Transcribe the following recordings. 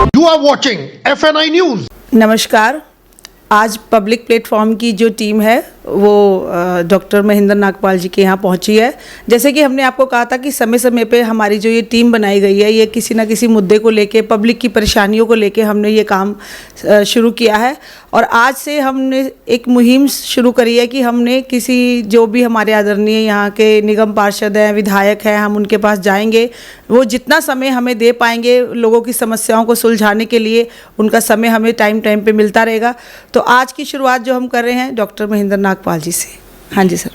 You are watching FNI News. नमस्कार। आज public platform की जो टीम है वो डॉक्टर महेंद्र नागपाल जी के यहाँ पहुँची है। जैसे कि हमने आपको कहा था कि समय समय पे हमारी जो ये टीम बनाई गई है, ये किसी ना किसी मुद्दे को लेके, पब्लिक की परेशानियों को लेके हमने ये काम शुरू किया है। और आज से हमने एक मुहिम शुरू करी है कि हमने किसी जो भी हमारे आदरणीय यहाँ के निगम पार्षद हैं, विधायक हैं, हम उनके पास जाएंगे। वो जितना समय हमें दे पाएंगे लोगों की समस्याओं को सुलझाने के लिए, उनका समय हमें टाइम पे मिलता रहेगा। तो आज की शुरुआत जो हम कर रहे हैं डॉक्टर महेंद्र नागपाल जी से। हाँ जी सर।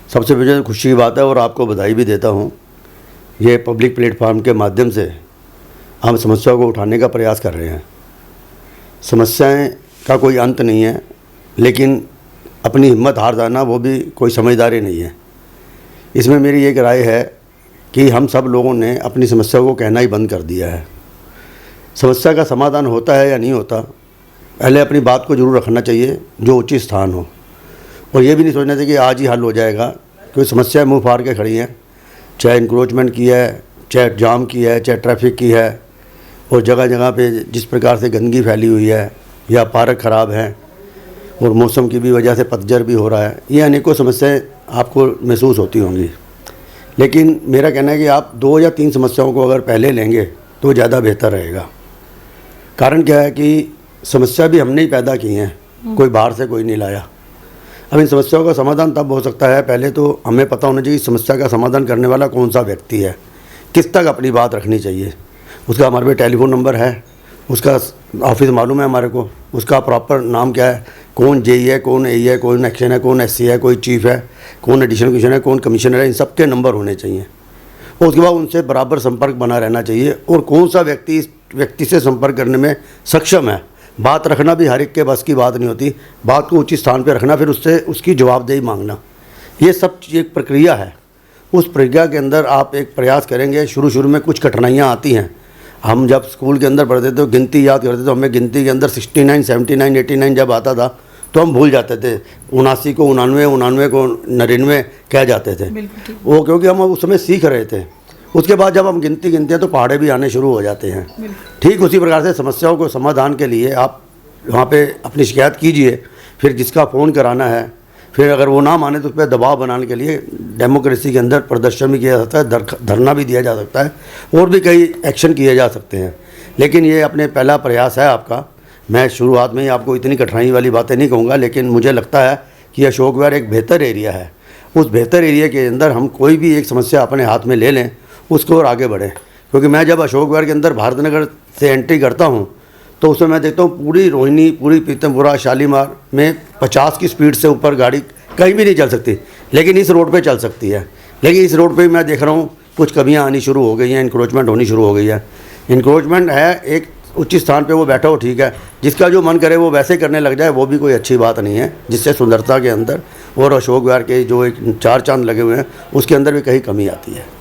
सबसे पहले खुशी की बात है और आपको बधाई भी देता हूँ। ये पब्लिक प्लेटफॉर्म के माध्यम से हम समस्याओं को उठाने का प्रयास कर रहे हैं। समस्याएं का कोई अंत नहीं है, लेकिन अपनी हिम्मत हार जाना वो भी कोई समझदारी नहीं है। इसमें मेरी एक राय है कि हम सब लोगों ने अपनी समस्याओं को कहना ही बंद कर दिया है। समस्या का समाधान होता है या नहीं होता, पहले अपनी बात को ज़रूर रखना चाहिए जो उचित स्थान हो, और ये भी नहीं सोचना चाहिए कि आज ही हल हो जाएगा। क्योंकि समस्या मुँह फाड़ के खड़ी हैं, चाहे इंक्रोचमेंट की है, चाहे जाम की है, चाहे ट्रैफिक की है, और जगह जगह पे जिस प्रकार से गंदगी फैली हुई है, या पार्क ख़राब हैं, और मौसम की भी वजह से पतझड़ भी हो रहा है। ये अनेकों समस्याएं आपको महसूस होती होंगी। लेकिन मेरा कहना है कि आप 2 या 3 समस्याओं को अगर पहले लेंगे तो ज़्यादा बेहतर रहेगा। कारण क्या है कि समस्या भी हमने ही पैदा की हैं, कोई बाहर से कोई नहीं लाया। अब इन समस्याओं का समाधान तब हो सकता है, पहले तो हमें पता होना चाहिए समस्या का समाधान करने वाला कौन सा व्यक्ति है, किस तक अपनी बात रखनी चाहिए। उसका हमारे पे टेलीफोन नंबर है, उसका ऑफिस मालूम है हमारे को, उसका प्रॉपर नाम क्या है, कौन जेई है, कौन एई है, कौन एक्शन है, कौन एससी है, कोई चीफ है, कौन एडिशनल कमिश्नर है, कौन कमिश्नर है, इन सब के नंबर होने चाहिए। और उसके बाद उनसे बराबर संपर्क बना रहना चाहिए। और कौन सा व्यक्ति इस व्यक्ति से संपर्क करने में सक्षम है। बात रखना भी हर एक के बस की बात नहीं होती, बात को उचित स्थान पर रखना, फिर उससे उसकी जवाबदेही मांगना, ये सब एक प्रक्रिया है। उस प्रक्रिया के अंदर आप एक प्रयास करेंगे। शुरू में कुछ कठिनाइयाँ आती हैं। हम जब स्कूल के अंदर पढ़ते थे तो गिनती याद करते थे, तो हमें गिनती के अंदर 69, 79, 89 जब आता था तो हम भूल जाते थे। 79 को 99, 99 को 99 कह जाते थे, वो क्योंकि हम उस समय सीख रहे थे। उसके बाद जब हम गिनती हैं तो पहाड़े भी आने शुरू हो जाते हैं। ठीक उसी प्रकार से समस्याओं को समाधान के लिए आप वहाँ पे अपनी शिकायत कीजिए, फिर जिसका फ़ोन कराना है, फिर अगर वो ना माने तो उस पर दबाव बनाने के लिए डेमोक्रेसी के अंदर प्रदर्शन भी किया जाता है, धरना भी दिया जा सकता है, और भी कई एक्शन किए जा सकते हैं। लेकिन ये अपने पहला प्रयास है आपका। मैं शुरुआत में ही आपको इतनी कठिनाई वाली बातें नहीं कहूँगा, लेकिन मुझे लगता है कि अशोक विहार एक बेहतर एरिया है। उस बेहतर एरिया के अंदर हम कोई भी एक समस्या अपने हाथ में ले लें, उसको और आगे बढ़ें। क्योंकि मैं जब अशोक विहार के अंदर भारत नगर से एंट्री करता हूँ तो उसमें मैं देखता हूँ पूरी रोहिणी, पूरी पीतमपुरा, शालीमार में 50 की स्पीड से ऊपर गाड़ी कहीं भी नहीं चल सकती, लेकिन इस रोड पे चल सकती है। लेकिन इस रोड पे मैं देख रहा हूँ कुछ कमियाँ आनी शुरू हो गई हैं, इंक्रोचमेंट होनी शुरू हो गई है। इंक्रोचमेंट है, एक उचित स्थान पे वो बैठा हो, ठीक है, जिसका जो मन करे वो वैसे करने लग जाए, वो भी कोई अच्छी बात नहीं है। जिससे सुंदरता के अंदर और अशोक विहार के जो एक 4 चांद लगे हुए हैं उसके अंदर भी कहीं कमी आती है।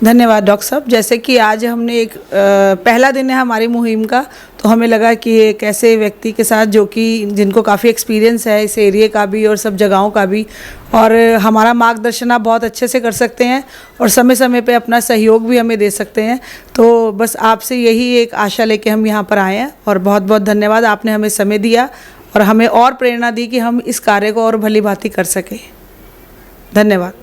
धन्यवाद डॉक्टर साहब। जैसे कि आज हमने एक पहला दिन है हमारी मुहिम का, तो हमें लगा कि एक ऐसे व्यक्ति के साथ जो कि जिनको काफ़ी एक्सपीरियंस है इस एरिया का भी और सब जगहों का भी, और हमारा मार्गदर्शन आप बहुत अच्छे से कर सकते हैं और समय समय पे अपना सहयोग भी हमें दे सकते हैं। तो बस आपसे यही एक आशा लेके हम यहाँ पर आए हैं, और बहुत बहुत धन्यवाद, आपने हमें समय दिया और हमें और प्रेरणा दी कि हम इस कार्य को और भली भांति कर सकें। धन्यवाद।